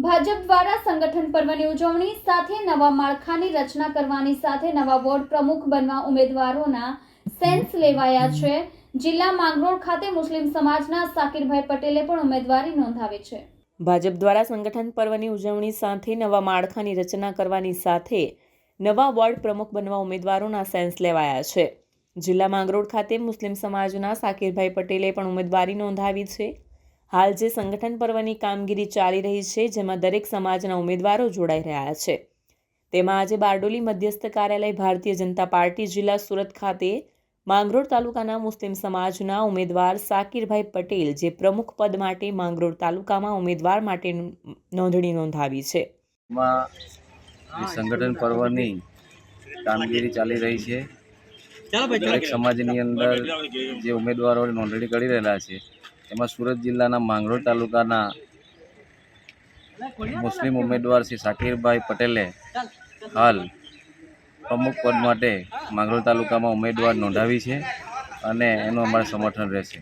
ભાજપ દ્વારા સંગઠન પર્વની ઉજવણી સાથે નવા માળખાની રચના કરવાની સાથે નવા વોર્ડ પ્રમુખ બનવા ઉમેદવારોના સેન્સ લેવાયા છે। જિલ્લા માંગરોળ ખાતે મુસ્લિમ સમાજના સાકિરભાઈ પટેલે પણ ઉમેદવારી નોંધાવી છે। ભાજપ દ્વારા સંગઠન પર્વની ઉજવણી સાથે નવા માળખાની રચના કરવાની સાથે નવા વોર્ડ પ્રમુખ બનવા ઉમેદવારોના સેન્સ લેવાયા છે। જિલ્લા માંગરોળ ખાતે મુસ્લિમ સમાજના સાકિરભાઈ પટેલે પણ ઉમેદવારી નોંધાવી છે। હાલ જે સંગઠન પર્વની કામગીરી ચાલી રહી છે, જેમાં દરેક સમાજના ઉમેદવારો જોડાઈ રહ્યા છે। તેમાં આજે બારડોલી મધ્યસ્થ કાર્યાલય ભારતીય જનતા પાર્ટી જિલ્લા સુરત ખાતે માંગરોળ તાલુકાના મુસ્લિમ સમાજના ઉમેદવાર સાકિરભાઈ પટેલ જે પ્રમુખ પદ માટે માંગરોળ તાલુકામાં ઉમેદવાર માટે નોંધણી નોંધાવી છે। સંગઠન પર્વની કામગીરી ચાલી રહી છે। દરેક સમાજની અંદર જે ઉમેદવારો નોંધણી કરી રહેલા છે, એમાં સુરત જિલ્લાના માંગરોળ તાલુકાના મુસ્લિમ ઉમેદવાર શ્રી સાકિરભાઈ પટેલે હાલ પ્રમુખ પદ માટે માંગરોળ તાલુકામાં ઉમેદવાર નોંધાવી છે અને એનું અમારું સમર્થન રહેશે।